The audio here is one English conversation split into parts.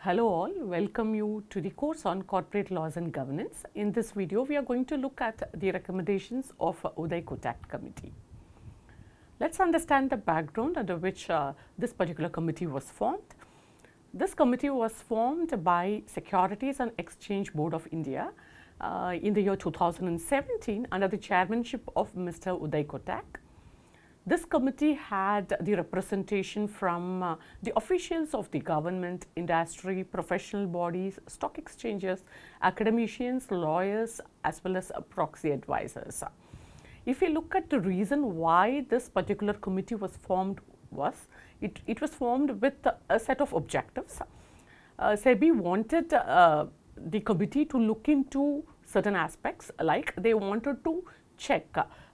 Hello all, welcome you to the course on corporate laws and governance. In this video, we are going to look at the recommendations of Uday Kotak committee. Let's understand the background under which this particular committee was formed. This committee was formed by Securities and Exchange Board of India in the year 2017 under the chairmanship of Mr. Uday Kotak. This committee had the representation from the officials of the government, industry, professional bodies, stock exchanges, academicians, lawyers, as well as proxy advisors. If you look at the reason why this particular committee was formed, it was formed with a set of objectives. SEBI wanted the committee to look into certain aspects, like they wanted to check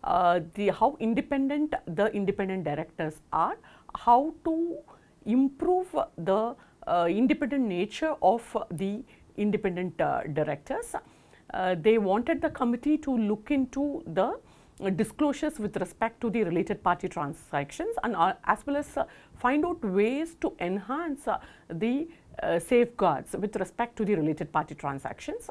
how independent the independent directors are, how to improve the independent nature of the independent directors. They wanted the committee to look into the disclosures with respect to the related party transactions and as well as find out ways to enhance the safeguards with respect to the related party transactions.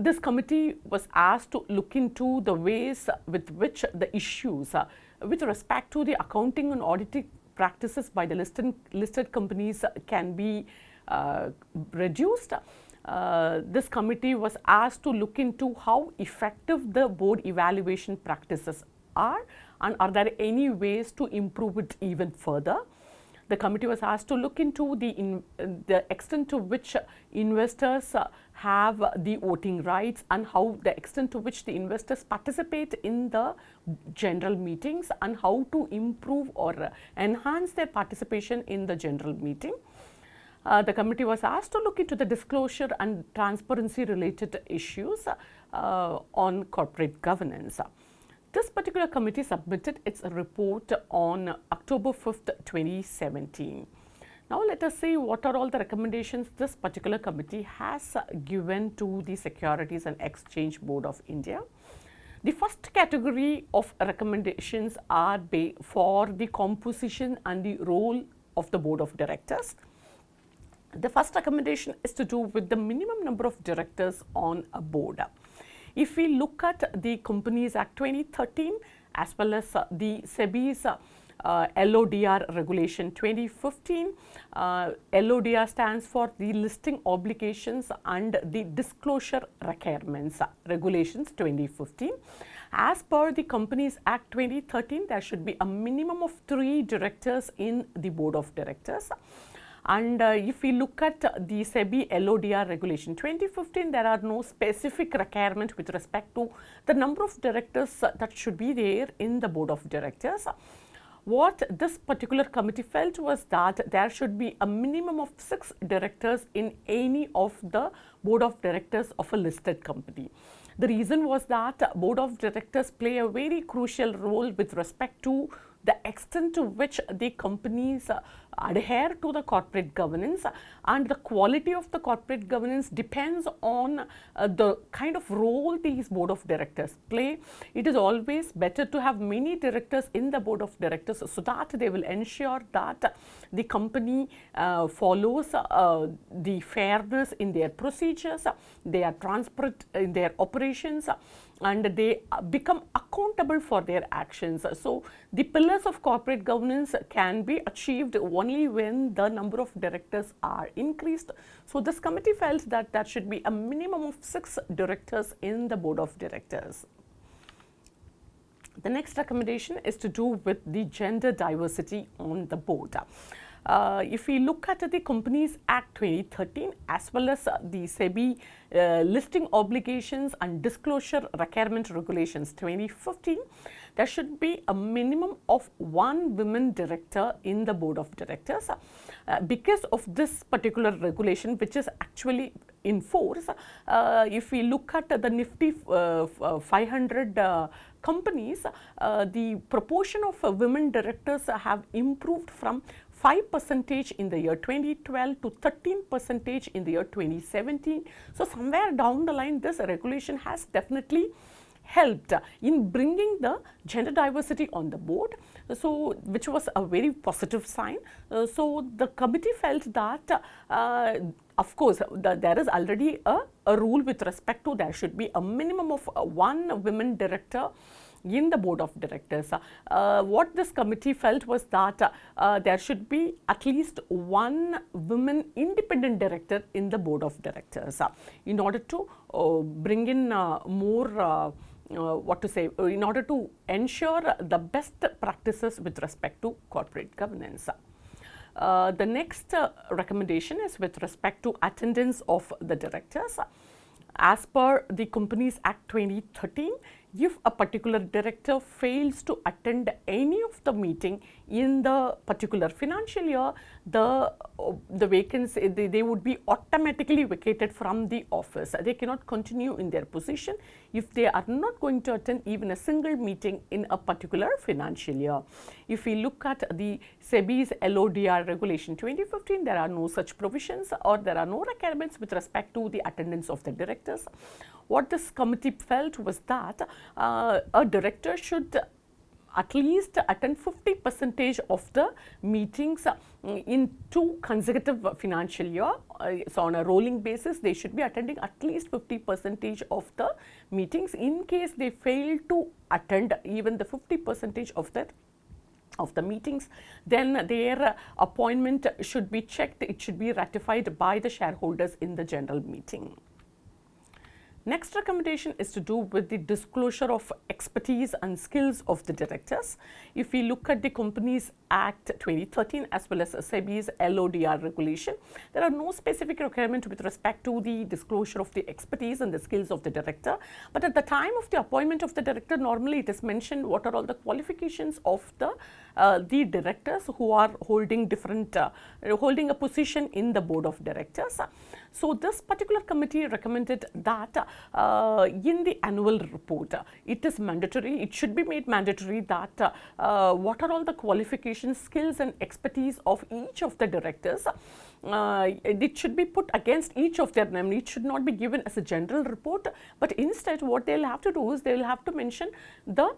This committee was asked to look into the ways with which the issues with respect to the accounting and auditing practices by the listed companies can be reduced. This committee was asked to look into how effective the board evaluation practices are and are there any ways to improve it even further. The committee was asked to look into the extent to which investors have the voting rights and how the extent to which the investors participate in the general meetings and how to improve or enhance their participation in the general meeting. The committee was asked to look into the disclosure and transparency related issues on corporate governance. This particular committee submitted its report on October 5th, 2017. Now let us see what are all the recommendations this particular committee has given to the Securities and Exchange Board of India. The first category of recommendations are for the composition and the role of the Board of Directors. The first recommendation is to do with the minimum number of directors on a board. If we look at the Companies Act 2013 as well as the SEBI's LODR regulation 2015, LODR stands for the listing obligations and the disclosure requirements regulations 2015. As per the Companies Act 2013, there should be a minimum of 3 directors in the board of directors. And if we look at the SEBI LODR regulation 2015, there are no specific requirement with respect to the number of directors that should be there in the board of directors. What this particular committee felt was that there should be a minimum of 6 directors in any of the board of directors of a listed company. The reason was that board of directors play a very crucial role with respect to the extent to which the companies adhere to the corporate governance, and the quality of the corporate governance depends on the kind of role these board of directors play. It is always better to have many directors in the board of directors so that they will ensure that the company follows the fairness in their procedures, they are transparent in their operations, and they become accountable for their actions. So the pillars of corporate governance can be achieved only when the number of directors are increased. So this committee felt that there should be a minimum of 6 directors in the board of directors. The next recommendation is to do with the gender diversity on the board. If we look at the Companies Act 2013 as well as the SEBI listing obligations and disclosure requirement regulations 2015, there should be a minimum of 1 women director in the board of directors. Because of this particular regulation, which is actually in force, if we look at the Nifty 500 companies, the proportion of women directors have improved from 5% in the year 2012 to 13% in the year 2017. So somewhere down the line, this regulation has definitely helped in bringing the gender diversity on the board, so which was a very positive sign. So the committee felt that of course, there is already a rule with respect to there should be a minimum of one women director in the board of directors. What this committee felt was that there should be at least one women independent director in the board of directors in order to bring in more in order to ensure the best practices with respect to corporate governance. The next recommendation is with respect to attendance of the directors. As per the Companies Act 2013, if a particular director fails to attend any of the meeting in the particular financial year, the vacancy, they would be automatically vacated from the office. They cannot continue in their position if they are not going to attend even a single meeting in a particular financial year. If we look at the SEBI's LODR regulation 2015, there are no such provisions or there are no requirements with respect to the attendance of the directors. What this committee felt was that a director should at least attend 50% of the meetings in 2 consecutive financial year. So on a rolling basis, they should be attending at least 50% of the meetings. In case they fail to attend even the 50% of the meetings, then their appointment should be checked. It should be ratified by the shareholders in the general meeting. Next recommendation is to do with the disclosure of expertise and skills of the directors. If we look at the Companies Act 2013 as well as SEBI's LODR regulation, there are no specific requirement with respect to the disclosure of the expertise and the skills of the director. But at the time of the appointment of the director, normally it is mentioned what are all the qualifications of the directors who are holding holding a position in the board of directors. So this particular committee recommended that in the annual report, it is mandatory, it should be made mandatory that what are all the qualifications, skills and expertise of each of the directors. It should be put against each of their name. It should not be given as a general report, but instead what they will have to do is they will have to mention the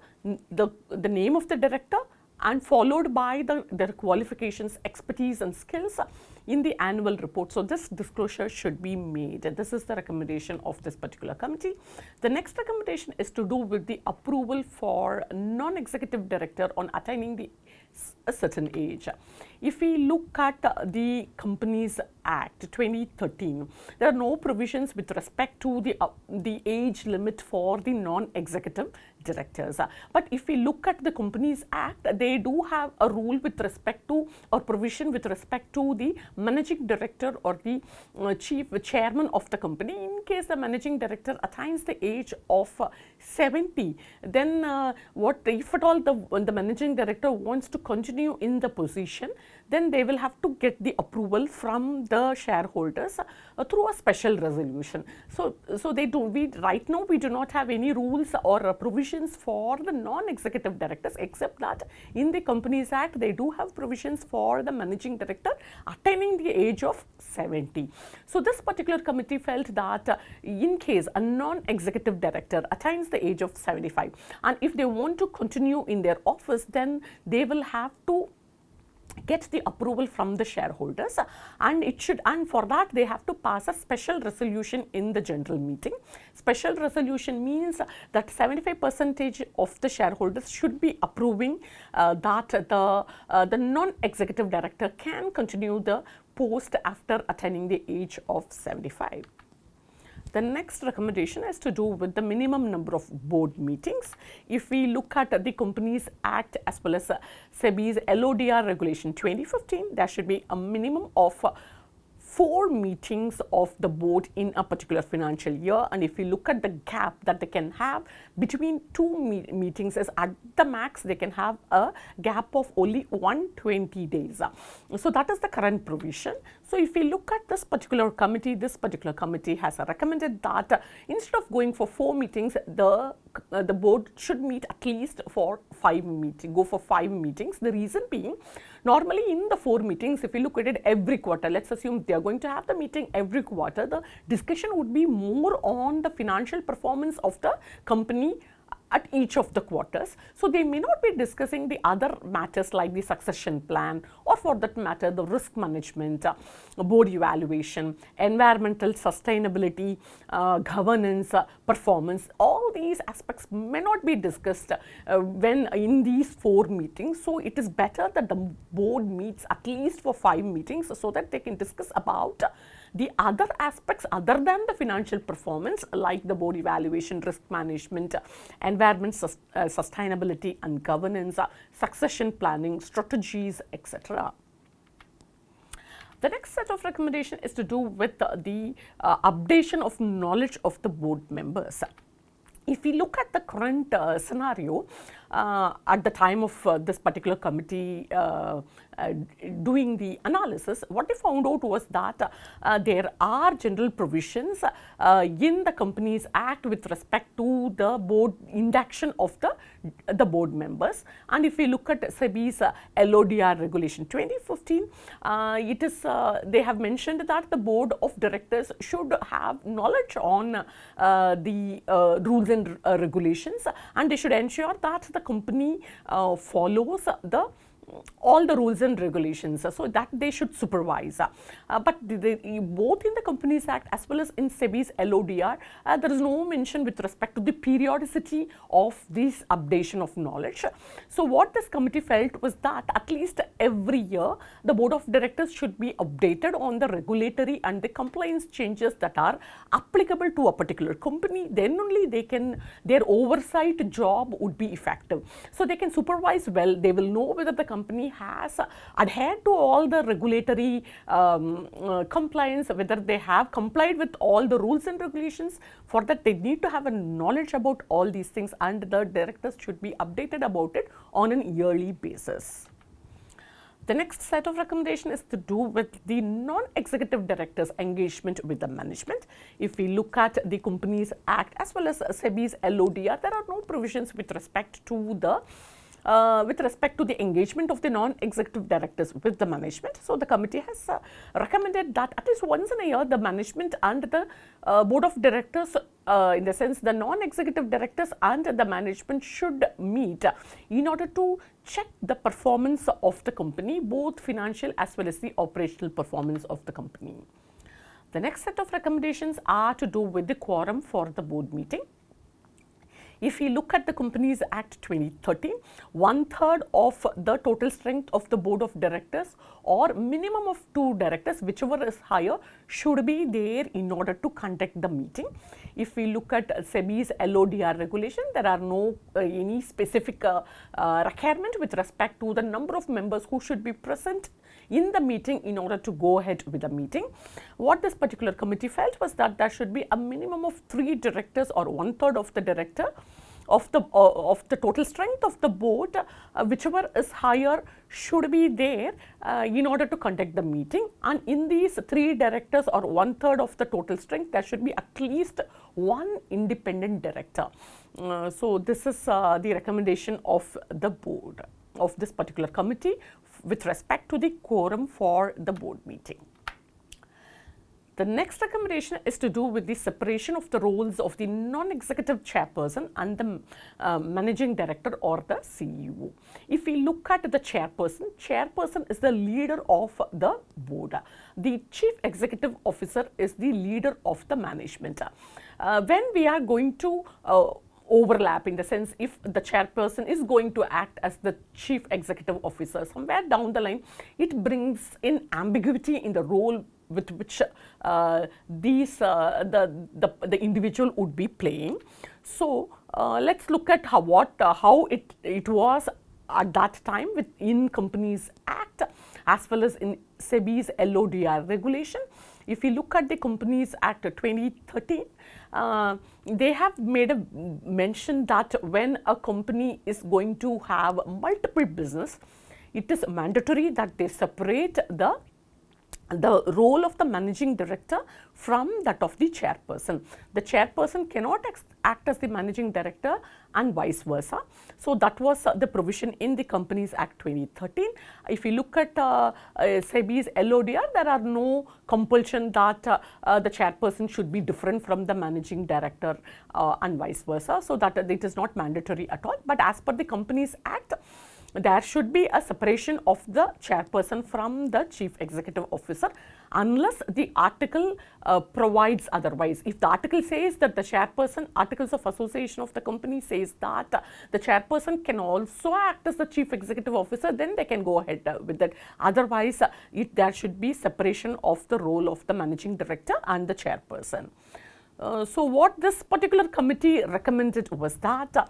name of the director and followed by their qualifications, expertise and skills in the annual report. So this disclosure should be made. This is the recommendation of this particular committee. The next recommendation is to do with the approval for non-executive director on attaining a certain age. If we look at the Companies Act 2013, there are no provisions with respect to the age limit for the non-executive directors. But if we look at the Companies Act, they do have a rule with respect to or provision with respect to the managing director or the chairman of the company. In case the managing director attains the age of 70, then what if at all the managing director wants to continue in the position, then they will have to get the approval from the shareholders through a special resolution. So right now we do not have any rules or provisions for the non-executive directors, except that in the Companies Act they do have provisions for the managing director attaining the age of 70. So this particular committee felt that in case a non-executive director attains the age of 75 and if they want to continue in their office, then they will have to get the approval from the shareholders, and for that they have to pass a special resolution in the general meeting. Special resolution means that 75% of the shareholders should be approving that the non-executive director can continue the post after attaining the age of 75. The next recommendation is to do with the minimum number of board meetings. If we look at the Companies Act as well as SEBI's LODR regulation 2015, there should be a minimum of 4 meetings of the board in a particular financial year, and if we look at the gap that they can have between 2 meetings, is at the max they can have a gap of only 120 days. So that is the current provision. So if we look at this particular committee has recommended that instead of going for 4 meetings, the board should meet at least for 5 meetings. The reason being, normally in the 4 meetings, if we look at it every quarter, let's assume they are going to have the meeting every quarter, the discussion would be more on the financial performance of the company at each of the quarters. So they may not be discussing the other matters like the succession plan, or for that matter the risk management, board evaluation, environmental sustainability, governance, performance. All these aspects may not be discussed when in these 4 meetings. So it is better that the board meets at least for 5 meetings so that they can discuss about the other aspects other than the financial performance, like the board evaluation, risk management, environment sustainability and governance, succession planning, strategies, etc. The next set of recommendation is to do with the updation of knowledge of the board members. If we look at the current scenario, at the time of this particular committee doing the analysis, what they found out was that there are general provisions in the Companies Act with respect to the board induction of the board members. And if we look at SEBI's LODR regulation 2015, it is they have mentioned that the board of directors should have knowledge on the rules and regulations, and they should ensure that the company follows all the rules and regulations, so that they should supervise. But both in the Companies Act as well as in SEBI's LODR, there is no mention with respect to the periodicity of this updation of knowledge. So what this committee felt was that at least every year the board of directors should be updated on the regulatory and the compliance changes that are applicable to a particular company. Then only their oversight job would be effective. So they can supervise well, they will know whether the company has adhered to all the regulatory compliance, whether they have complied with all the rules and regulations. For that, they need to have a knowledge about all these things, and the directors should be updated about it on an yearly basis. The next set of recommendation is to do with the non-executive directors' engagement with the management. If we look at the Companies Act as well as SEBI's LODR, there are no provisions with respect to the engagement of the non-executive directors with the management. So the committee has recommended that at least once in a year the management and the board of directors, in the sense the non-executive directors and the management, should meet in order to check the performance of the company, both financial as well as the operational performance of the company. The next set of recommendations are to do with the quorum for the board meeting. If we look at the Companies Act 2013, 1/3 of the total strength of the board of directors or minimum of 2 directors, whichever is higher, should be there in order to conduct the meeting. If we look at SEBI's LODR regulation, there are no any specific requirement with respect to the number of members who should be present in the meeting in order to go ahead with the meeting. What this particular committee felt was that there should be a minimum of 3 directors or 1/3 of the director of the total strength of the board, whichever is higher should be there in order to conduct the meeting. And in these 3 directors or 1/3 of the total strength, there should be at least 1 independent director. So this is the recommendation of the board of this particular committee with respect to the quorum for the board meeting. The next recommendation is to do with the separation of the roles of the non-executive chairperson and the managing director or the CEO. If we look at the chairperson is the leader of the board. The chief executive officer is the leader of the management. When we are going to overlap, in the sense if the chairperson is going to act as the chief executive officer, somewhere down the line it brings in ambiguity in the role with which the individual would be playing. So let's look at how it was at that time in Companies Act as well as in SEBI's LODR regulation. If we look at the Companies Act 2013, they have made a mention that when a company is going to have multiple business, it is mandatory that they separate the the role of the managing director from that of the chairperson. The chairperson cannot act as the managing director and vice versa. So that was the provision in the Companies Act 2013. If you look at SEBI's LODR, there are no compulsion that the chairperson should be different from the managing director and vice versa. So that it is not mandatory at all. But as per the Companies Act, there should be a separation of the chairperson from the chief executive officer unless the article provides otherwise. If the article says that the chairperson, articles of association of the company says that the chairperson can also act as the chief executive officer, then they can go ahead with it. Otherwise, there should be separation of the role of the managing director and the chairperson. So what this particular committee recommended was that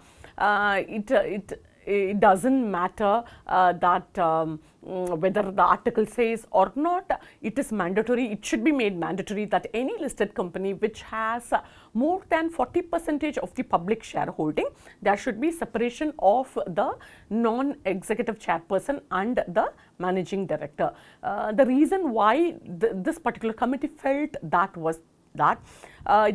it doesn't matter that whether the article says or not, it is mandatory, it should be made mandatory that any listed company which has more than 40% of the public shareholding, there should be separation of the non-executive chairperson and the managing director. The reason why this particular committee felt that was that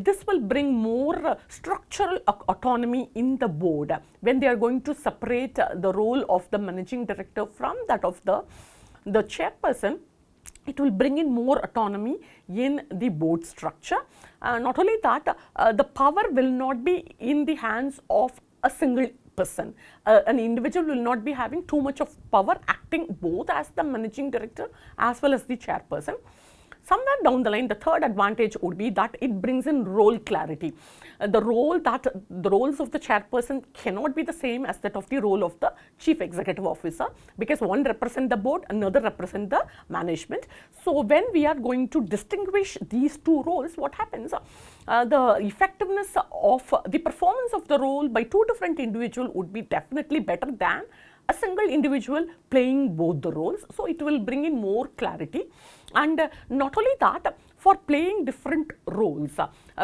this will bring more structural autonomy in the board when they are going to separate the role of the managing director from that of the chairperson. It will bring in more autonomy in the board structure. Not only that, the power will not be in the hands of a single person. An individual will not be having too much of power, acting both as the managing director as well as the chairperson. Somewhere down the line, the third advantage would be that it brings in role clarity. The roles of the chairperson cannot be the same as that of the role of the chief executive officer, because one represents the board, another represents the management. So when we are going to distinguish these two roles, what happens? The effectiveness of the performance of the role by two different individuals would be definitely better than a single individual playing both the roles. So it will bring in more clarity. And not only that, for playing different roles,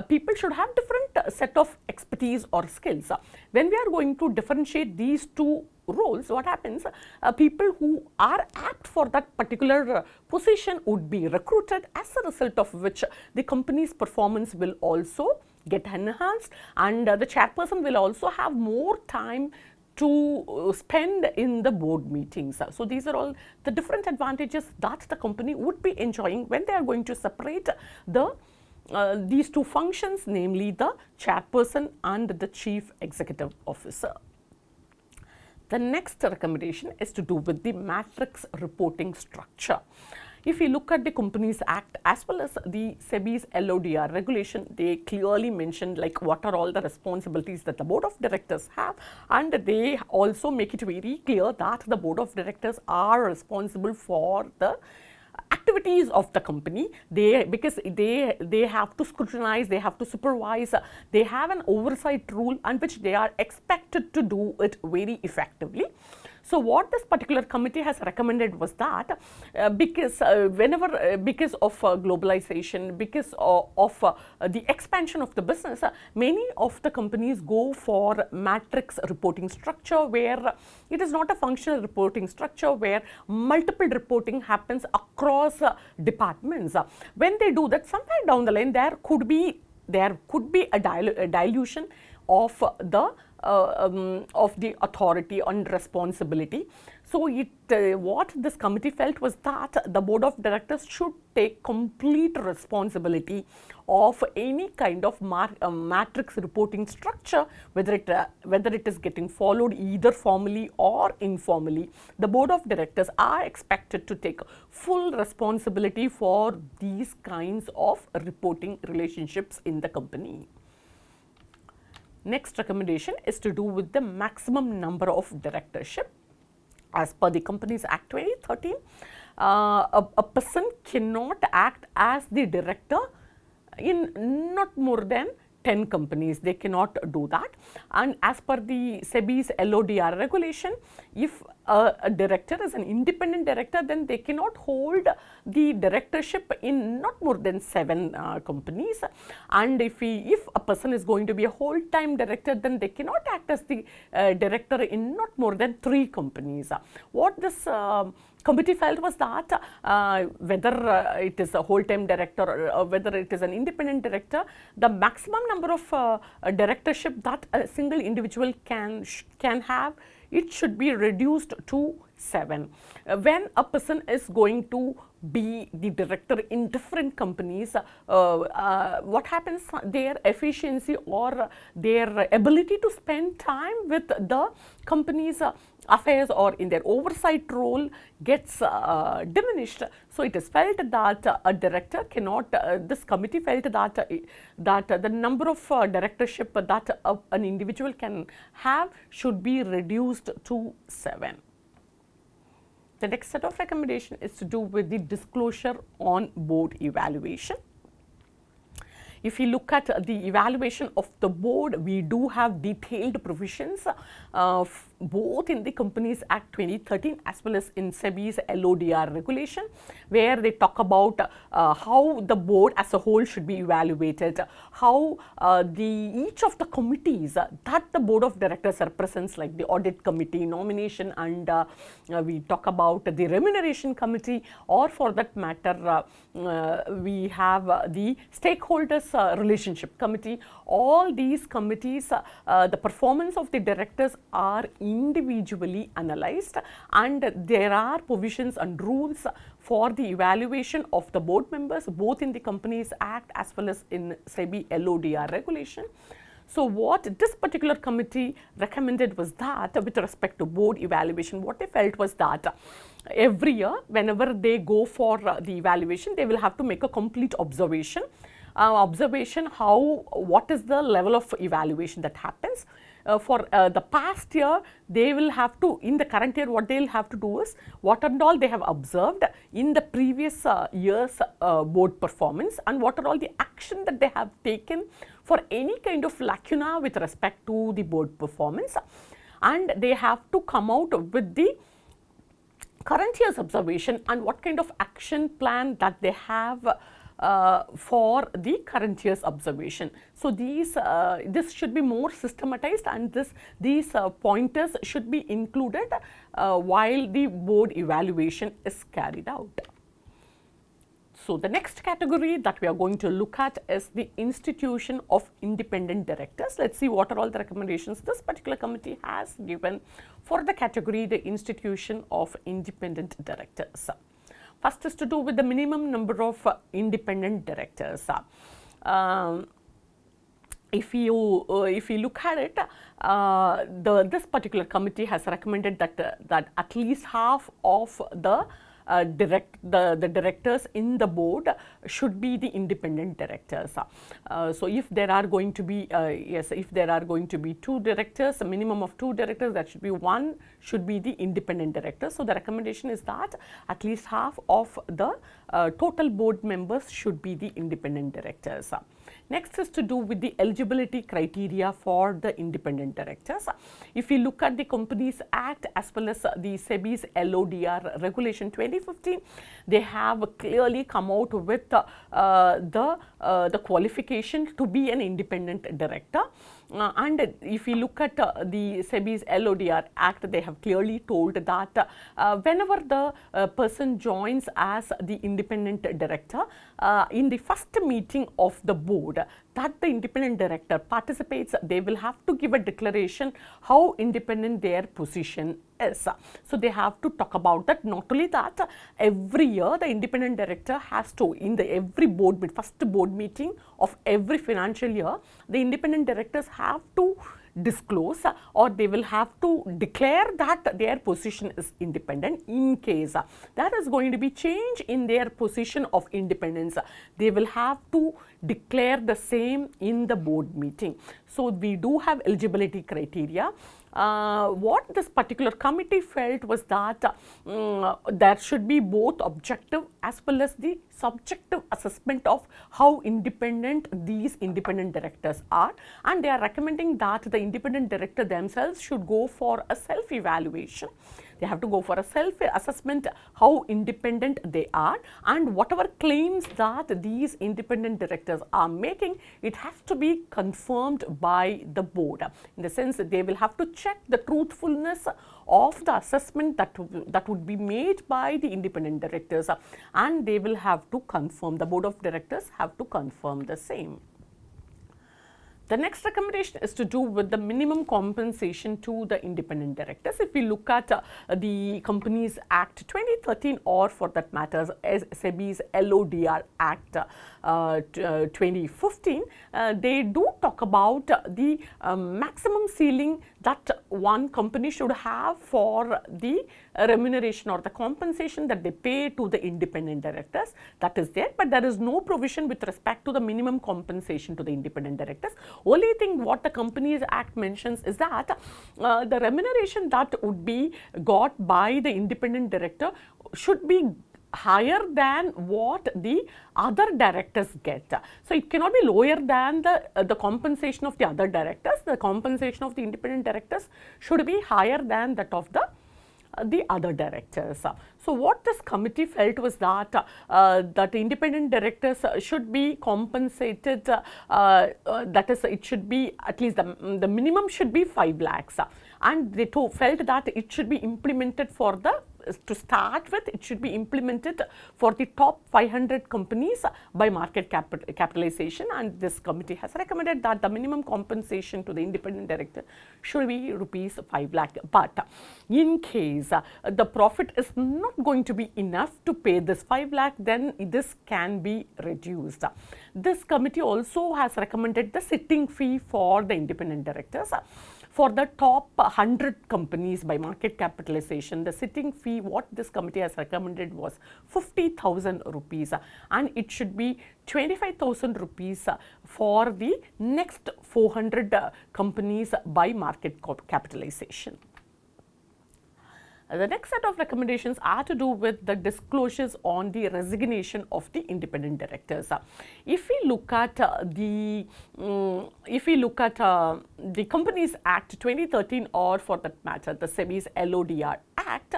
people should have different set of expertise or skills. When we are going to differentiate these two roles, what happens? People who are apt for that particular position would be recruited, as a result of which the company's performance will also get enhanced, and the chairperson will also have more time to spend in the board meetings. So these are all the different advantages that the company would be enjoying when they are going to separate these two functions, namely the chairperson and the chief executive officer. The next recommendation is to do with the matrix reporting structure. If you look at the Companies Act as well as the SEBI's LODR regulation, they clearly mention like what are all the responsibilities that the board of directors have, and they also make it very clear that the board of directors are responsible for the activities of the company. Because they have to scrutinize, they have to supervise, they have an oversight rule on which they are expected to do it very effectively. So what this particular committee has recommended was that because of globalization, because of the expansion of the business, many of the companies go for matrix reporting structure, where it is not a functional reporting structure, where multiple reporting happens across departments. When they do that, somewhere down the line there could be a dilution of the authority and responsibility. So what this committee felt was that the board of directors should take complete responsibility of any kind of matrix reporting structure, whether it is getting followed either formally or informally. The board of directors are expected to take full responsibility for these kinds of reporting relationships in the company. Next recommendation is to do with the maximum number of directorship. As per the Companies Act 2013, a person cannot act as the director in not more than 10 companies. They cannot do that. And as per the SEBI's LODR regulation, if a director is an independent director, then they cannot hold the directorship in not more than 7 companies. And if a person is going to be a whole-time director, then they cannot act as the director in not more than 3 companies. What this committee felt was that whether it is a whole-time director or whether it is an independent director, the maximum number of directorship that a single individual can have, it should be reduced to 7. When a person is going to be the director in different companies, what happens, their efficiency or their ability to spend time with the company's affairs or in their oversight role gets diminished. So it is felt that a director cannot, this committee felt that the number of directorship that an individual can have should be reduced to 7. The next set of recommendation is to do with the disclosure on board evaluation. If you look at the evaluation of the board, we do have detailed provisions both in the Companies Act 2013 as well as in SEBI's LODR regulation, where they talk about how the board as a whole should be evaluated, how each of the committees that the board of directors represents, like the audit committee, nomination, and we talk about the remuneration committee, or for that matter we have the stakeholders relationship committee. All these committees, the performance of the directors are individually analyzed, and there are provisions and rules for the evaluation of the board members both in the Companies Act as well as in SEBI LODR regulation. So what this particular committee recommended was that with respect to board evaluation, what they felt was that every year whenever they go for the evaluation, they will have to make a complete observation. What is the level of evaluation that happens. For the past year, they will have to, in the current year, what they will have to do is what and all they have observed in the previous year's board performance, and what are all the action that they have taken for any kind of lacuna with respect to the board performance, and they have to come out with the current year's observation and what kind of action plan that they have for the current year's observation. So this should be more systematized, and these pointers should be included while the board evaluation is carried out. So the next category that we are going to look at is the institution of independent directors. Let's see what are all the recommendations this particular committee has given for the category, the institution of independent directors. First is to do with the minimum number of independent directors. If you look at it, this particular committee has recommended that at least half of the directors in the board should be the independent directors. So if there are going to be if there are going to be 2 directors, a minimum of 2 directors, that should be 1 should be the independent director. So the recommendation is that at least half of the total board members should be the independent directors. Next is to do with the eligibility criteria for the independent directors. If you look at the Companies Act as well as the SEBI's LODR regulation 2015, they have clearly come out with the qualification to be an independent director. And if you look at the SEBI's LODR Act, they have clearly told that whenever the person joins as the independent director, in the first meeting of the board that the independent director participates, they will have to give a declaration how independent their position is. So they have to talk about that. Not only that, every year the independent director has to, in the every first board meeting of every financial year, the independent directors have to disclose or they will have to declare that their position is independent. In case there is going to be change in their position of independence, they will have to declare the same in the board meeting. So we do have eligibility criteria. What this particular committee felt was that there should be both objective as well as the subjective assessment of how independent these independent directors are, and they are recommending that the independent director themselves should go for a self-evaluation. They have to go for a self-assessment how independent they are, and whatever claims that these independent directors are making, it has to be confirmed by the board. In the sense that they will have to check the truthfulness of the assessment that would be made by the independent directors, and they will have to confirm, the board of directors have to confirm the same. The next recommendation is to do with the minimum compensation to the independent directors. If we look at the Companies Act 2013, or for that matter SEBI's LODR Act 2015, they do talk about the maximum ceiling that one company should have for the remuneration or the compensation that they pay to the independent directors. That is there, but there is no provision with respect to the minimum compensation to the independent directors. Only thing what the Companies Act mentions is that the remuneration that would be got by the independent director should be higher than what the other directors get. So it cannot be lower than the compensation of the other directors. The compensation of the independent directors should be higher than that of the other directors. So what this committee felt was that that independent directors should be compensated, that is, it should be at least the minimum should be 5 lakhs, and they felt that it should be implemented for to start with, it should be implemented for the top 500 companies by market capitalization, and this committee has recommended that the minimum compensation to the independent director should be rupees 5 lakh. But in case the profit is not going to be enough to pay this 5 lakh, then this can be reduced. This committee also has recommended the sitting fee for the independent directors. For the top 100 companies by market capitalization, the sitting fee what this committee has recommended was 50,000 rupees, and it should be 25,000 rupees for the next 400 companies by market capitalization. The next set of recommendations are to do with the disclosures on the resignation of the independent directors. If we look at the Companies Act 2013, or for that matter the SEBI's LODR Act,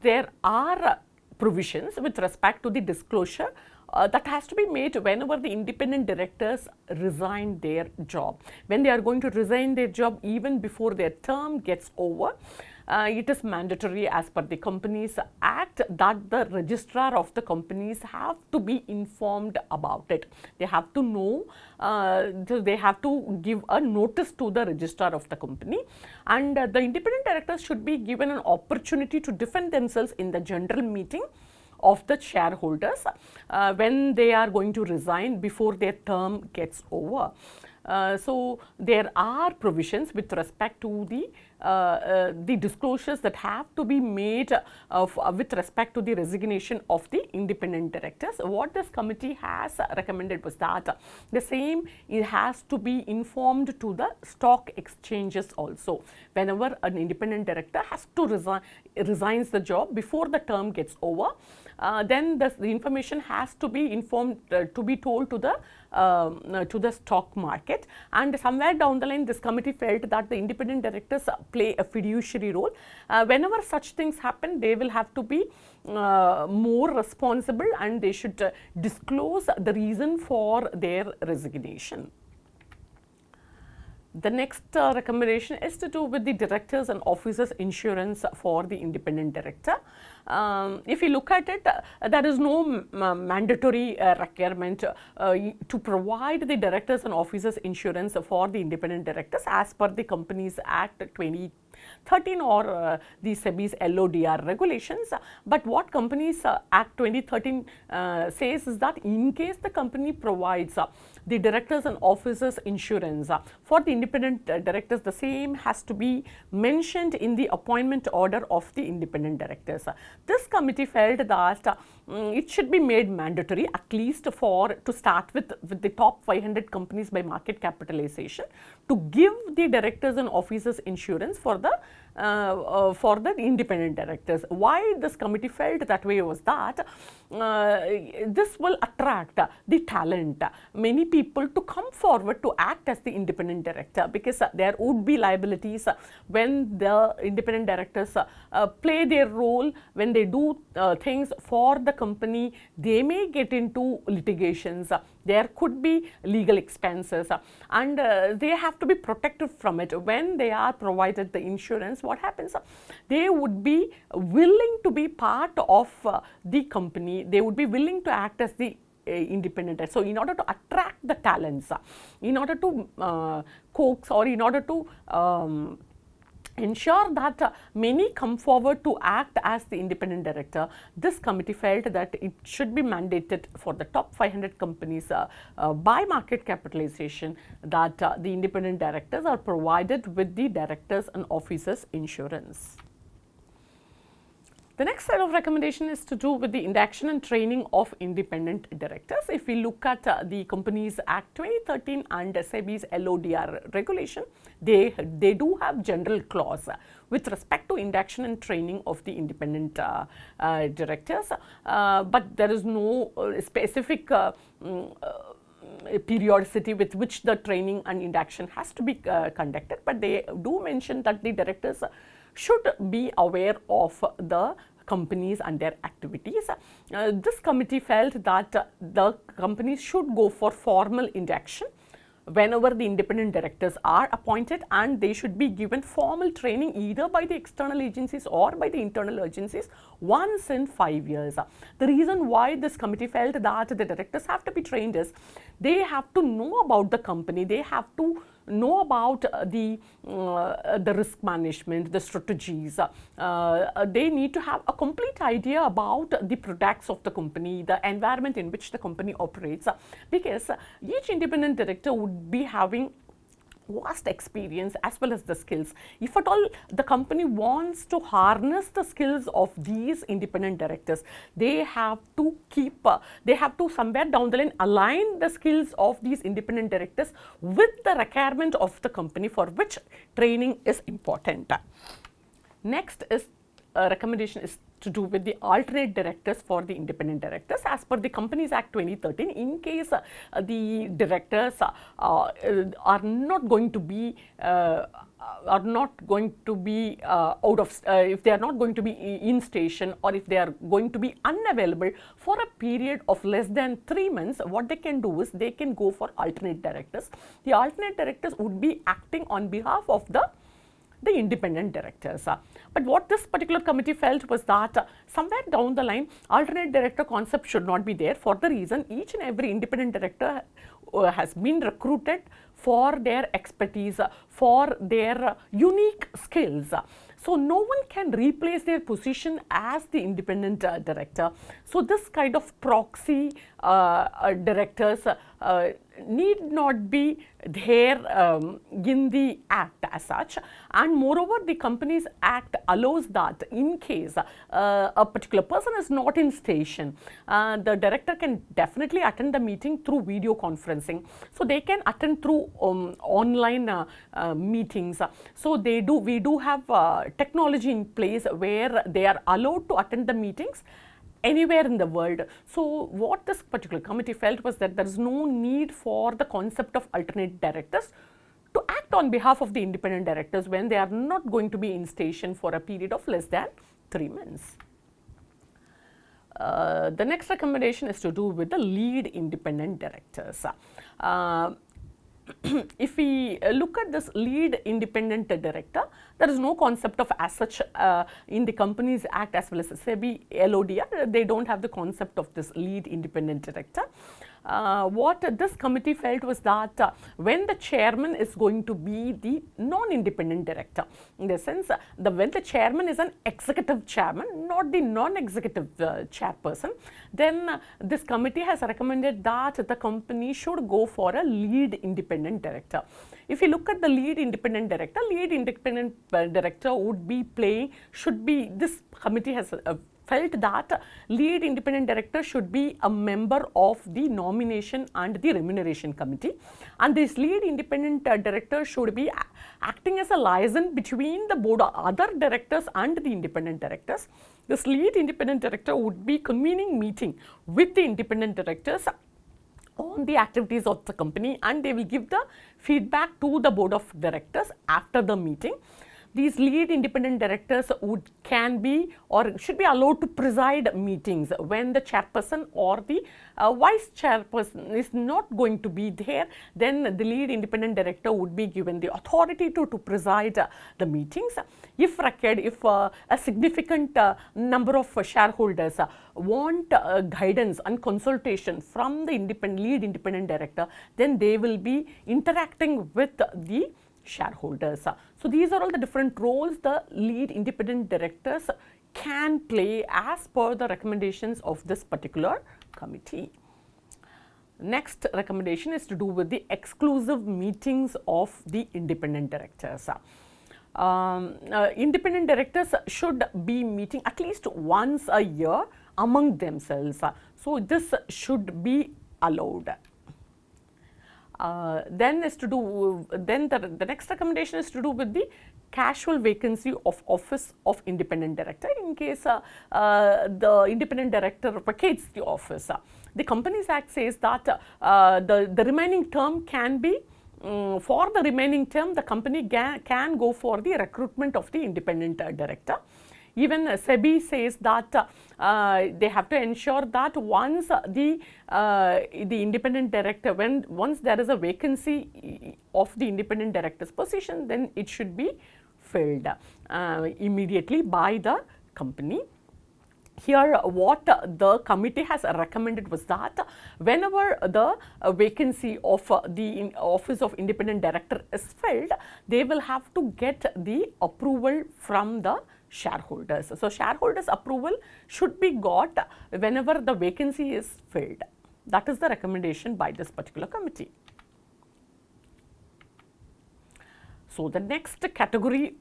there are provisions with respect to the disclosure that has to be made whenever the independent directors resign their job. When they are going to resign their job, even before their term gets over, it is mandatory as per the Companies Act that the registrar of the companies have to be informed about it. They have to know, they have to give a notice to the registrar of the company, and the independent directors should be given an opportunity to defend themselves in the general meeting of the shareholders when they are going to resign before their term gets over. So there are provisions with respect to the disclosures that have to be made with respect to the resignation of the independent directors. What this committee has recommended was that the same, it has to be informed to the stock exchanges also. Whenever an independent director has to resigns the job before the term gets over, then the information has to be informed, to be told to the stock market. And somewhere down the line, this committee felt that the independent directors play a fiduciary role. Whenever such things happen, they will have to be more responsible, and they should disclose the reason for their resignation. The next recommendation is to do with the directors and officers insurance for the independent director. If you look at it, there is no mandatory requirement to provide the directors and officers insurance for the independent directors as per the Companies Act 2013 or the SEBI's LODR regulations. But what Companies Act 2013 says is that in case the company provides the directors and officers insurance for the independent directors, the same has to be mentioned in the appointment order of the independent directors. This committee felt that it should be made mandatory, at least to start with the top 500 companies by market capitalization, to give the directors and officers insurance for the for the independent directors. Why this committee felt that way was that this will attract the talent, many people to come forward to act as the independent director, because there would be liabilities when the independent directors play their role, when they do things for the company. They may get into litigations, there could be legal expenses, and they have to be protected from it. When they are provided the insurance, what happens? They would be willing to be part of the company, they would be willing to act as the independent. So in order to attract the talents, in order to coax, or in order to ensure that many come forward to act as the independent director, this committee felt that it should be mandated for the top 500 companies by market capitalization that the independent directors are provided with the directors and officers insurance. The next set of recommendation is to do with the induction and training of independent directors. If we look at the Companies Act 2013 and SEBI's LODR regulation, they do have general clause with respect to induction and training of the independent directors, but there is no specific periodicity with which the training and induction has to be conducted, but they do mention that the directors should be aware of the companies and their activities. This committee felt that the companies should go for formal induction whenever the independent directors are appointed, and they should be given formal training either by the external agencies or by the internal agencies once in 5 years. The reason why this committee felt that the directors have to be trained is they have to know about the company, they have to know about the risk management, the strategies. They need to have a complete idea about the products of the company, the environment in which the company operates, because each independent director would be having vast experience as well as the skills. If at all the company wants to harness the skills of these independent directors, they have to somewhere down the line align the skills of these independent directors with the requirement of the company, for which training is important. Next is recommendation is to do with the alternate directors for the independent directors. As per the Companies Act 2013, in case the directors are not going to be out of, if they are not going to be in station, or if they are going to be unavailable for a period of less than 3 months, what they can do is they can go for alternate directors. The alternate directors would be acting on behalf of the independent directors. But what this particular committee felt was that somewhere down the line, alternate director concept should not be there, for the reason each and every independent director has been recruited for their expertise, for their unique skills. So no one can replace their position as the independent director. So this kind of proxy directors need not be there in the act as such, and moreover the Companies Act allows that in case a particular person is not in station, the director can definitely attend the meeting through video conferencing. So they can attend through online meetings. So we do have technology in place where they are allowed to attend the meetings anywhere in the world. So what this particular committee felt was that there is no need for the concept of alternate directors to act on behalf of the independent directors when they are not going to be in station for a period of less than 3 months. The next recommendation is to do with the lead independent directors. If we look at this lead independent director, there is no concept of as such in the Companies Act as well as SEBI LODR. They don't have the concept of this lead independent director. What this committee felt was that when the chairman is going to be the non-independent director, in the sense when the chairman is an executive chairman, not the non-executive chairperson, then this committee has recommended that the company should go for a lead independent director. If you look at the lead independent director would be playing, this committee has felt that lead independent director should be a member of the nomination and the remuneration committee, and this lead independent director should be acting as a liaison between the board of other directors and the independent directors. This lead independent director would be convening meeting with the independent directors on the activities of the company, and they will give the feedback to the board of directors after the meeting. These lead independent directors can be or should be allowed to preside meetings when the chairperson or the vice chairperson is not going to be there. Then the lead independent director would be given the authority to preside the meetings. If required, if a significant number of shareholders want guidance and consultation from the lead independent director, then they will be interacting with the shareholders. So these are all the different roles the lead independent directors can play as per the recommendations of this particular committee. Next recommendation is to do with the exclusive meetings of the independent directors. Independent directors should be meeting at least once a year among themselves. So this should be allowed. Then the next recommendation is to do with the casual vacancy of office of independent director in case the independent director vacates the office. The Companies Act says that the remaining term can be for the remaining term the company can go for the recruitment of the independent director. Even SEBI says that they have to ensure that once the independent director, once there is a vacancy of the independent director's position, then it should be filled immediately by the company. Here what the committee has recommended was that whenever the vacancy of the office of independent director is filled, they will have to get the approval from the shareholders. So shareholders approval should be got whenever the vacancy is filled. That is the recommendation by this particular committee. So the next category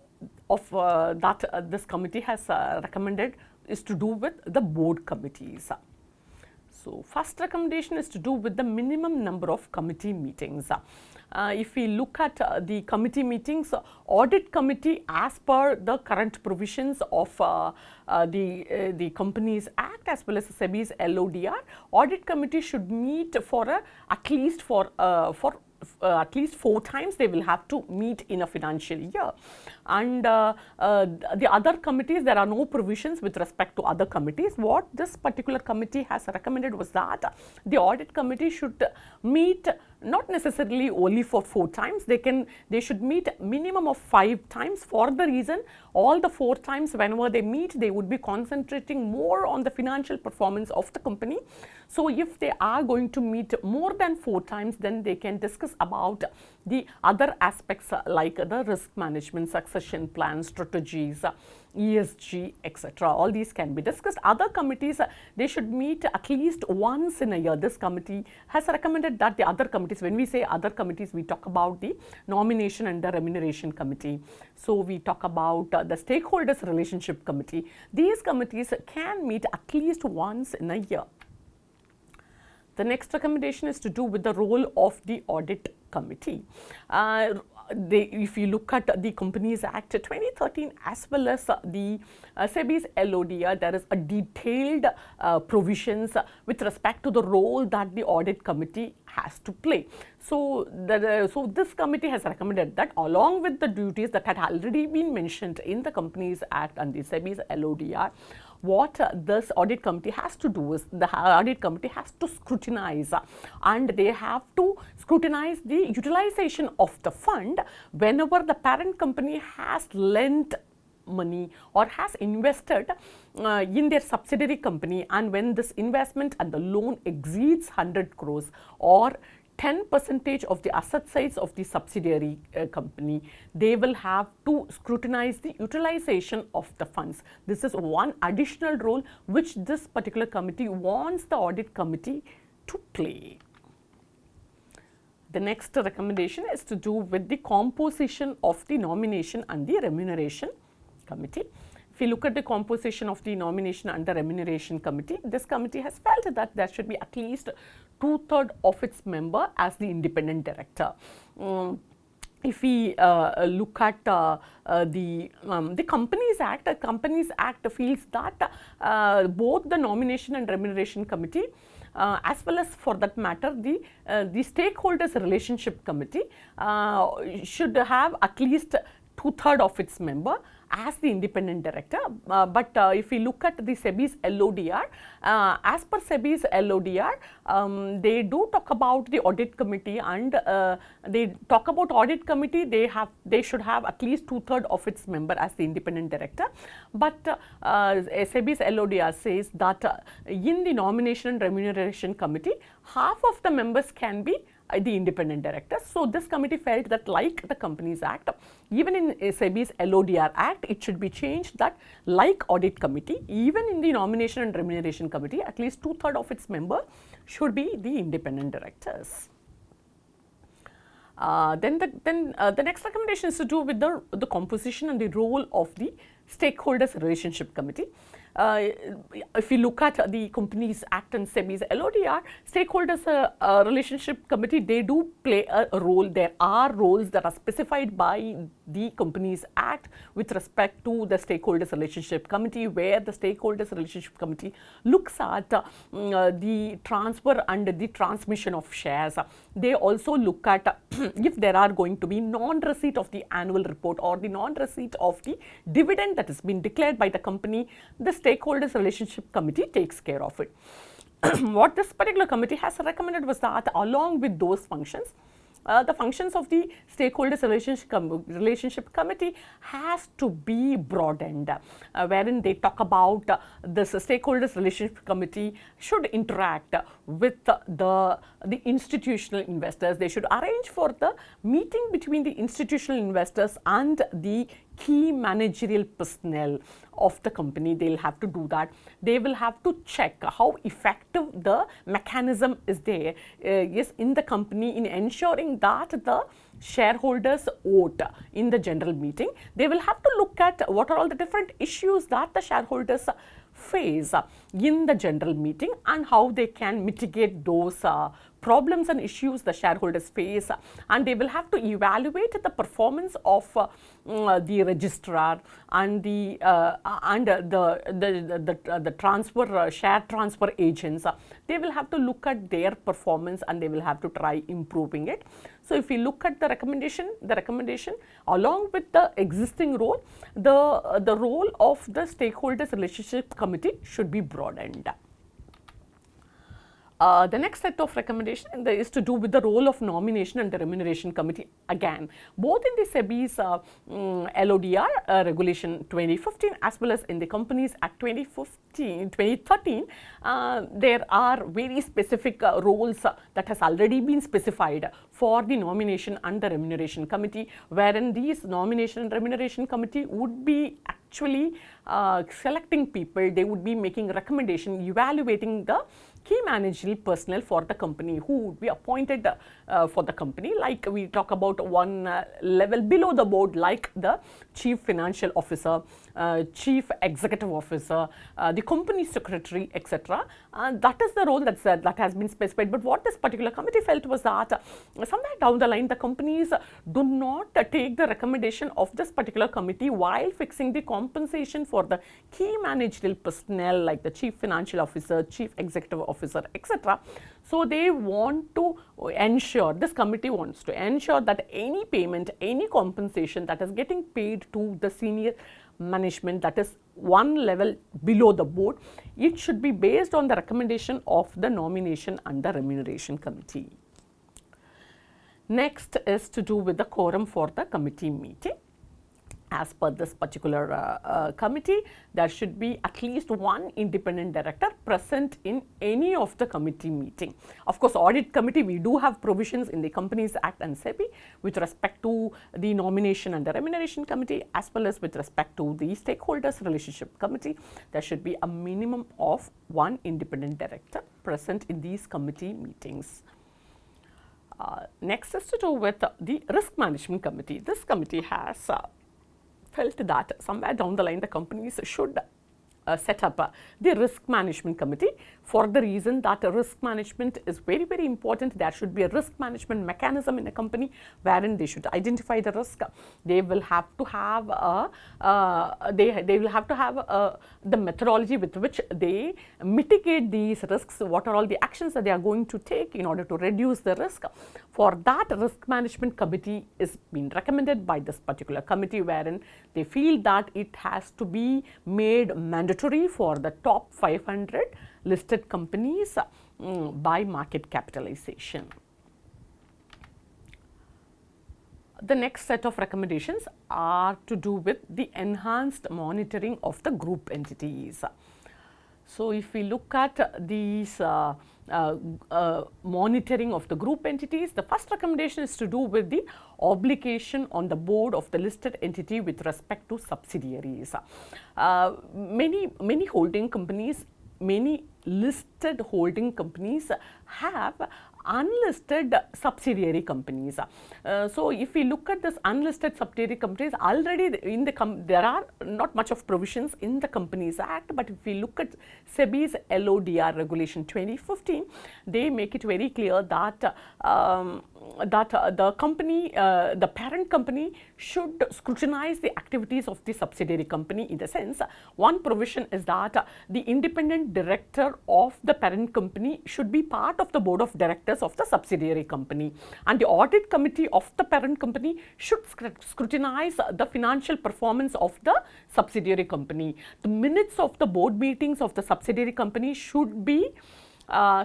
of that this committee has recommended is to do with the board committees. So first recommendation is to do with the minimum number of committee meetings. If we look at the committee meetings, audit committee as per the current provisions of the Companies Act as well as SEBI's LODR, audit committee should meet for at least 4 times they will have to meet in a financial year. And the other committees, there are no provisions with respect to other committees. What this particular committee has recommended was that the audit committee should meet not necessarily only for 4 times, they should meet minimum of 5 times, for the reason all the 4 times whenever they meet, they would be concentrating more on the financial performance of the company. So if they are going to meet more than 4 times, then they can discuss about the other aspects like the risk management, succession plans, strategies, ESG, etc. All these can be discussed. Other committees, they should meet at least once in a year. This committee has recommended that the other committees, when we say other committees, we talk about the nomination and the remuneration committee. So we talk about the stakeholders relationship committee. These committees can meet at least once in a year. The next recommendation is to do with the role of the audit committee. If you look at the Companies Act 2013 as well as the SEBI's LODR, there is a detailed provisions with respect to the role that the audit committee has to play. So this committee has recommended that along with the duties that had already been mentioned in the Companies Act and the SEBI's LODR, what this audit committee has to do is the audit committee has to scrutinize and they have to scrutinize the utilization of the fund whenever the parent company has lent money or has invested in their subsidiary company, and when this investment and the loan exceeds 100 crores or 10% of the asset size of the subsidiary company, they will have to scrutinize the utilization of the funds. This is one additional role which this particular committee wants the audit committee to play. The next recommendation is to do with the composition of the nomination and the remuneration committee. if you look at the composition of the nomination and the remuneration committee, this committee has felt that there should be at least 2/3 of its member as the independent director. If we look at the Companies Act feels that both the nomination and remuneration committee, as well as for that matter the stakeholders relationship committee should have at least 2/3 of its member as the independent director. But if we look at the SEBI's LODR, as per SEBI's LODR, they do talk about the audit committee, and they talk about audit committee. They should have at least 2/3 of its member as the independent director. But SEBI's LODR says that in the nomination and remuneration committee, half of the members can be the independent directors. So this committee felt that, like the Companies Act, even in SEBI's LODR Act, it should be changed that, like audit committee, even in the nomination and remuneration committee, at least 2/3 of its member should be the independent directors. Then the next recommendation is to do with the composition and the role of the stakeholders relationship committee. If you look at the Companies Act and SEBI's LODR, stakeholders relationship committee, they do play a role. There are roles that are specified by the Companies Act with respect to the stakeholders relationship committee, where the stakeholders relationship committee looks at the transfer and the transmission of shares. They also look at if there are going to be non-receipt of the annual report or the non-receipt of the dividend that has been declared by the company, the stakeholders relationship committee takes care of it. What this particular committee has recommended was that, along with those functions, the functions of the stakeholders relationship committee has to be broadened, wherein they talk about this stakeholders relationship committee should interact with the institutional investors. They should arrange for the meeting between the institutional investors and the key managerial personnel of the company. They'll have to do that. They will have to check how effective the mechanism is there in the company in ensuring that the shareholders vote in the general meeting. They will have to look at what are all the different issues that the shareholders face in the general meeting and how they can mitigate those problems and issues the shareholders face, and they will have to evaluate the performance of the registrar and the transfer share transfer agents. They will have to look at their performance and they will have to try improving it. So if we look at the recommendation along with the existing role, the role of the stakeholders relationship committee should be broadened. The next set of recommendation is to do with the role of nomination and the remuneration committee. Again, both in the SEBI's LODR regulation 2015 as well as in the Companies Act 2013, there are very specific roles that has already been specified for the nomination and the remuneration committee, wherein these nomination and remuneration committee would be actually selecting people. They would be making recommendation, evaluating the key managerial personnel for the company who would be appointed for the company. Like we talk about one level below the board, like the chief financial officer, chief executive officer, the company secretary, etc. That is the role that has been specified. But what this particular committee felt was that somewhere down the line, the companies do not take the recommendation of this particular committee while fixing the compensation for the key managerial personnel like the chief financial officer, chief executive officer, etc. So they want to ensure, this committee wants to ensure that any payment, any compensation that is getting paid to the senior management, that is one level below the board, it should be based on the recommendation of the nomination and the remuneration committee. Next is to do with the quorum for the committee meeting. As per this particular committee, there should be at least one independent director present in any of the committee meeting. Of course, audit committee, we do have provisions in the Companies Act and SEBI with respect to the nomination and the remuneration committee, as well as with respect to the stakeholders relationship committee. There should be a minimum of one independent director present in these committee meetings. Next is to do with the risk management committee. This committee has felt that somewhere down the line the companies should set up the risk management committee, for the reason that risk management is very, very important. There should be a risk management mechanism in a company wherein they should identify the risk. They will have to have the methodology with which they mitigate these risks. What are all the actions that they are going to take in order to reduce the risk? For that, risk management committee is being recommended by this particular committee, wherein they feel that it has to be made mandatory for the top 500 listed companies by market capitalization. The next set of recommendations are to do with the enhanced monitoring of the group entities. So, if we look at these monitoring of the group entities, the first recommendation is to do with the obligation on the board of the listed entity with respect to subsidiaries. Many holding companies, many listed holding companies have unlisted subsidiary companies. So, if we look at this unlisted subsidiary companies, already in there are not much of provisions in the Companies Act, but if we look at SEBI's LODR regulation 2015, they make it very clear that the company, the parent company should scrutinize the activities of the subsidiary company. In the sense, one provision is that the independent director of the parent company should be part of the board of directors of the subsidiary company, and the audit committee of the parent company should scrutinize the financial performance of the subsidiary company. The minutes of the board meetings of the subsidiary company should be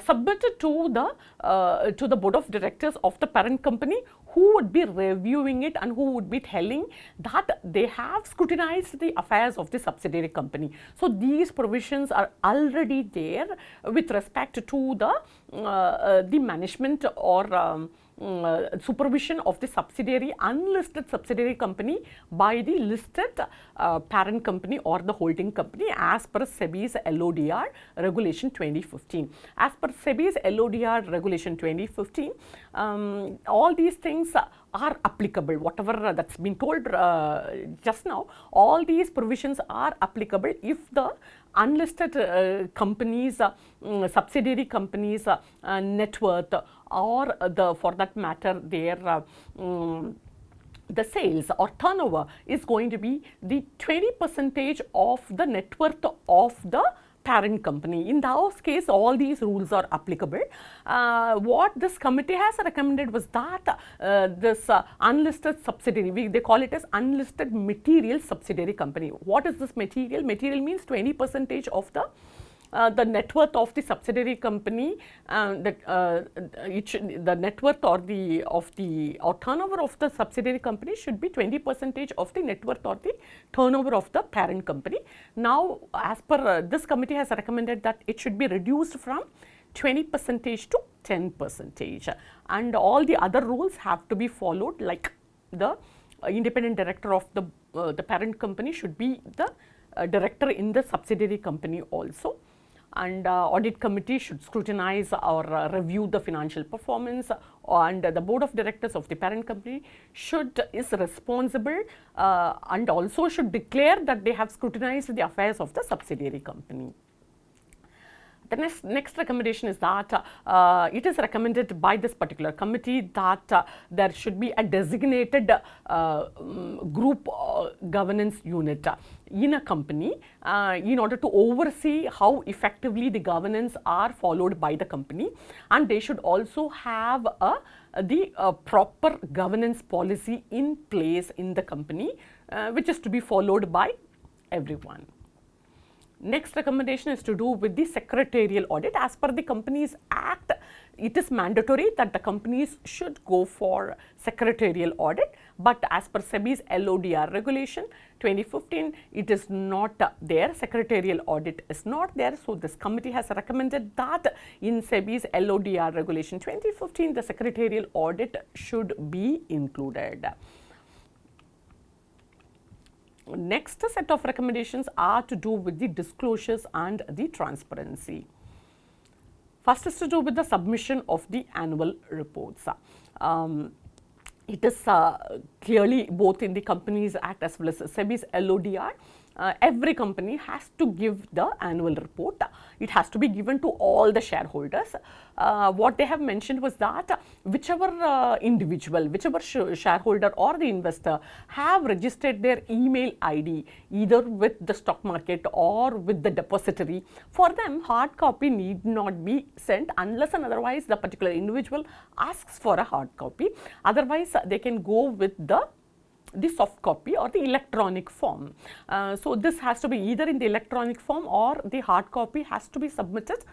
submitted to the board of directors of the parent company, who would be reviewing it and who would be telling that they have scrutinized the affairs of the subsidiary company. So, these provisions are already there with respect to the management or supervision of the unlisted subsidiary company by the listed parent company or the holding company, as per SEBI's LODR regulation 2015. As per SEBI's LODR regulation 2015, all these things are applicable. Whatever that's been told just now, all these provisions are applicable if the unlisted companies, subsidiary companies net worth, or for that matter their the sales or turnover is going to be the 20% of the net worth of the parent company. In those case, all these rules are applicable. What this committee has recommended was that this unlisted subsidiary, they call it as unlisted material subsidiary company. What is this material? Material means 20% of the net worth of the subsidiary company, the net worth or turnover of the subsidiary company should be 20% of the net worth or the turnover of the parent company. Now, as per this committee has recommended that it should be reduced from 20% to 10%, and all the other rules have to be followed, like the independent director of the parent company should be the director in the subsidiary company also, and audit committee should scrutinize or review the financial performance, and the board of directors of the parent company is responsible and also should declare that they have scrutinized the affairs of the subsidiary company. The next recommendation is that it is recommended by this particular committee that there should be a designated group governance unit in a company in order to oversee how effectively the governance are followed by the company, and they should also have the proper governance policy in place in the company, which is to be followed by everyone. Next recommendation is to do with the secretarial audit. As per the Companies Act, it is mandatory that the companies should go for secretarial audit, but as per SEBI's LODR regulation 2015, it is not there. Secretarial audit is not there. So, this committee has recommended that in SEBI's LODR regulation 2015, the secretarial audit should be included. Next set of recommendations are to do with the disclosures and the transparency. First is to do with the submission of the annual reports. It is clearly both in the Companies Act as well as SEBI's LODR. Every company has to give the annual report. It has to be given to all the shareholders. What they have mentioned was that whichever individual, whichever shareholder or the investor have registered their email ID either with the stock market or with the depository, for them hard copy need not be sent unless and otherwise the particular individual asks for a hard copy. Otherwise, they can go with the soft copy or the electronic form. So this has to be either in the electronic form or the hard copy has to be submitted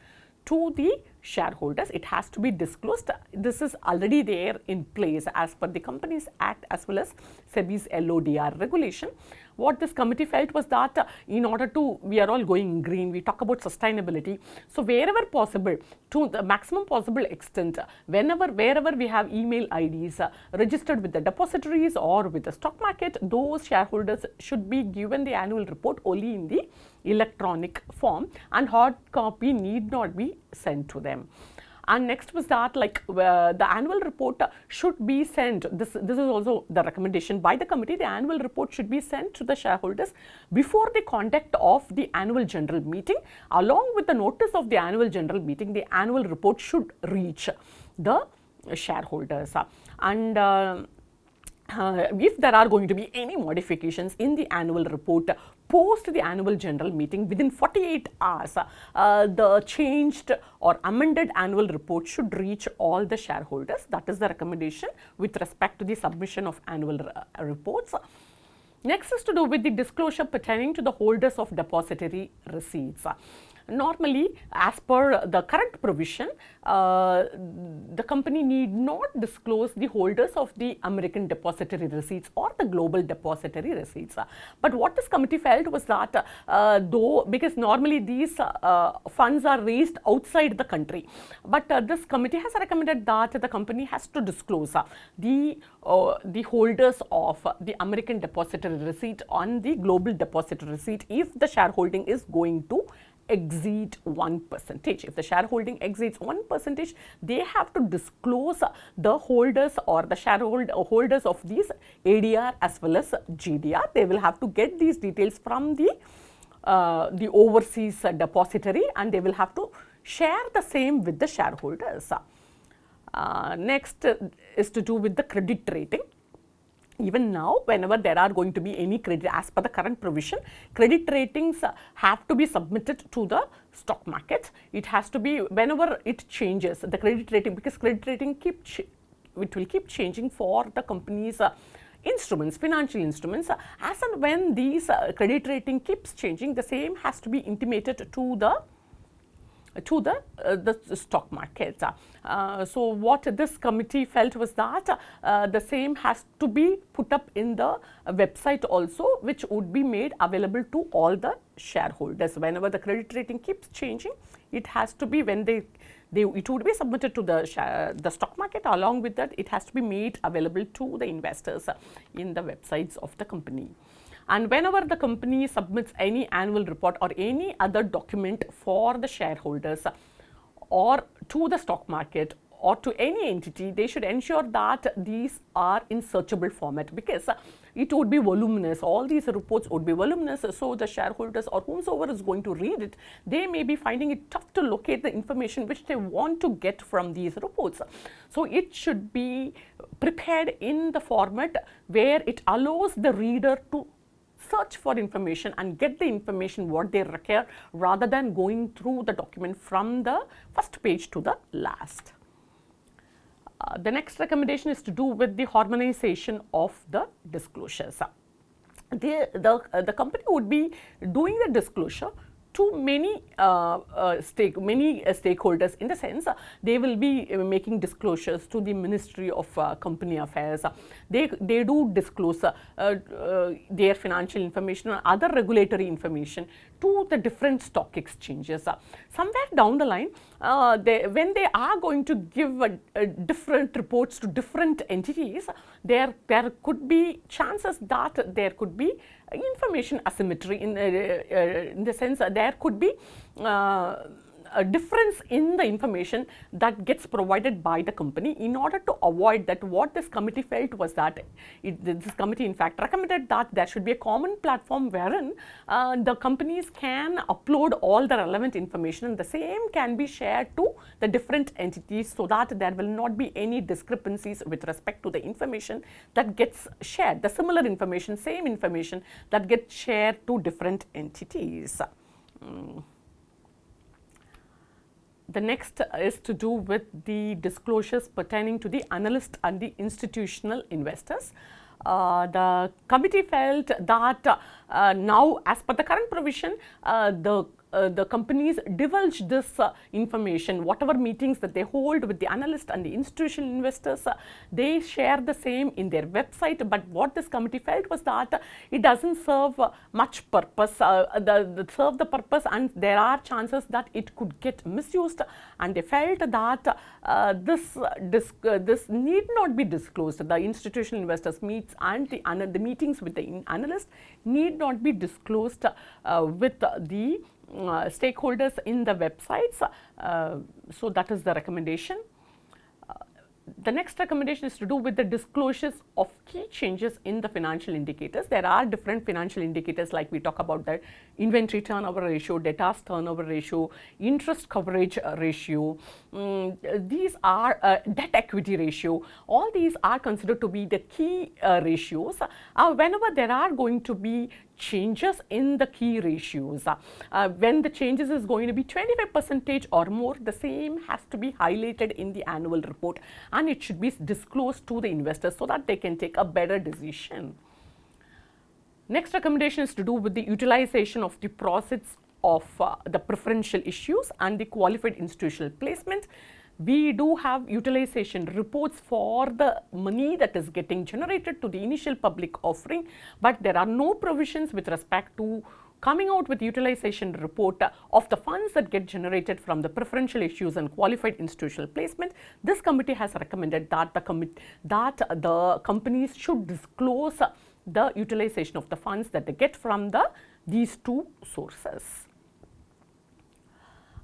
to the shareholders. It has to be disclosed. This is already there in place as per the Companies Act as well as SEBI's LODR regulation. What this committee felt was that in order to, we are all going green, we talk about sustainability. So wherever possible, to the maximum possible extent, wherever we have email IDs registered with the depositories or with the stock market, those shareholders should be given the annual report only in the electronic form, and hard copy need not be sent to them. And next was that the annual report should be sent, this is also the recommendation by the committee, the annual report should be sent to the shareholders before the conduct of the annual general meeting. Along with the notice of the annual general meeting, the annual report should reach the shareholders. And if there are going to be any modifications in the annual report post the annual general meeting within 48 hours, the changed or amended annual report should reach all the shareholders. That is the recommendation with respect to the submission of annual reports. Next is to do with the disclosure pertaining to the holders of depository receipts. Normally, as per the current provision, the company need not disclose the holders of the American depository receipts or the global depository receipts. But what this committee felt was that because normally these funds are raised outside the country, but this committee has recommended that the company has to disclose the holders of the American depository receipt on the global depository receipt if the shareholding is going to exceed 1%. If the shareholding exceeds 1%, they have to disclose the holders or the shareholders of these ADR as well as GDR. They will have to get these details from the overseas depository, and they will have to share the same with the shareholders. Next is to do with the credit rating. Even now, whenever there are going to be any credit, as per the current provision, credit ratings have to be submitted to the stock market. It has to be, whenever it changes, the credit rating, because credit rating it will keep changing for the company's instruments, financial instruments. As and when these credit rating keeps changing, the same has to be intimated to the stock market. So what this committee felt was that the same has to be put up in the website also, which would be made available to all the shareholders. Whenever the credit rating keeps changing, it has to be, when it would be submitted to the stock market. Along with that, it has to be made available to the investors in the websites of the company. And whenever the company submits any annual report or any other document for the shareholders or to the stock market or to any entity, they should ensure that these are in searchable format, because it would be voluminous. All these reports would be voluminous, so the shareholders or whomsoever is going to read it, they may be finding it tough to locate the information which they want to get from these reports. So it should be prepared in the format where it allows the reader to search for information and get the information what they require, rather than going through the document from the first page to the last. The next recommendation is to do with the harmonization of the disclosures. The company would be doing the disclosure to many stakeholders, in the sense they will be making disclosures to the Ministry of Company Affairs. They do disclose their financial information or other regulatory information to the different stock exchanges. Somewhere down the line, when they are going to give different reports to different entities, there could be chances that there could be information asymmetry, in the sense that there could be a difference in the information that gets provided by the company. In order to avoid that, what this committee felt was that this committee in fact recommended that there should be a common platform wherein the companies can upload all the relevant information, and the same can be shared to the different entities, so that there will not be any discrepancies with respect to the information that gets shared, the similar information, same information that gets shared to different entities. The next is to do with the disclosures pertaining to the analyst and the institutional investors. The committee felt that now, as per the current provision, the companies divulge this information, whatever meetings that they hold with the analyst and the institutional investors, they share the same in their website. But what this committee felt was that it doesn't serve much purpose, serve the purpose, and there are chances that it could get misused, and they felt that this need not be disclosed. The institutional investors meets and the meetings with the analyst need not be disclosed with the stakeholders in the websites. So that is the recommendation. The next recommendation is to do with the disclosures of key changes in the financial indicators. There are different financial indicators, like we talk about the inventory turnover ratio, debtors turnover ratio, interest coverage ratio. These are debt equity ratio. All these are considered to be the key ratios. Whenever there are going to be changes in the key ratios, when the changes is going to be 25% or more, the same has to be highlighted in the annual report, and it should be disclosed to the investors so that they can take a better decision. Next recommendation is to do with the utilization of the proceeds of the preferential issues and the qualified institutional placement. We do have utilization reports for the money that is getting generated to the initial public offering, but there are no provisions with respect to coming out with utilization report of the funds that get generated from the preferential issues and qualified institutional placement. This committee has recommended that the companies should disclose the utilization of the funds that they get from these two sources.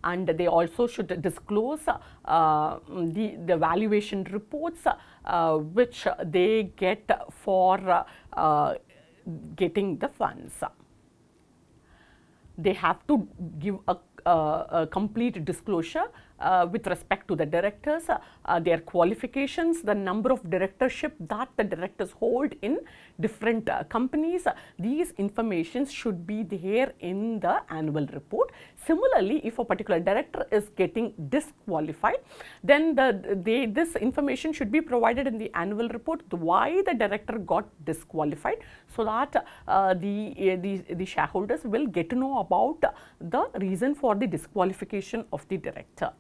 And they also should disclose the valuation reports which they get for getting the funds. They have to give a complete disclosure with respect to the directors, their qualifications, the number of directorship that the directors hold in different companies. These informations should be there in the annual report. Similarly, if a particular director is getting disqualified, then this information should be provided in the annual report, why the director got disqualified, so that the shareholders will get to know about the reason for the disqualification of the director.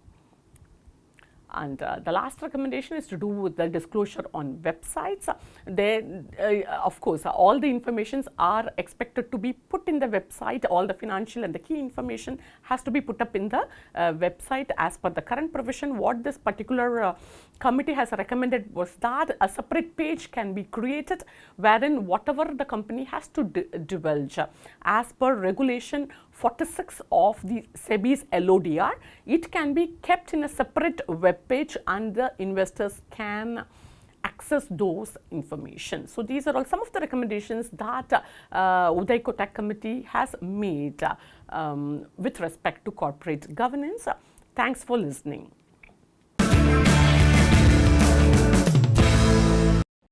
And the last recommendation is to do with the disclosure on websites. Of course, all the informations are expected to be put in the website. All the financial and the key information has to be put up in the website as per the current provision. What this particular committee has recommended was that a separate page can be created wherein whatever the company has to divulge as per regulation 46 of the SEBI's LODR, it can be kept in a separate web page and the investors can access those information. So these are all some of the recommendations that Uday Kotak committee has made with respect to corporate governance. Thanks for listening.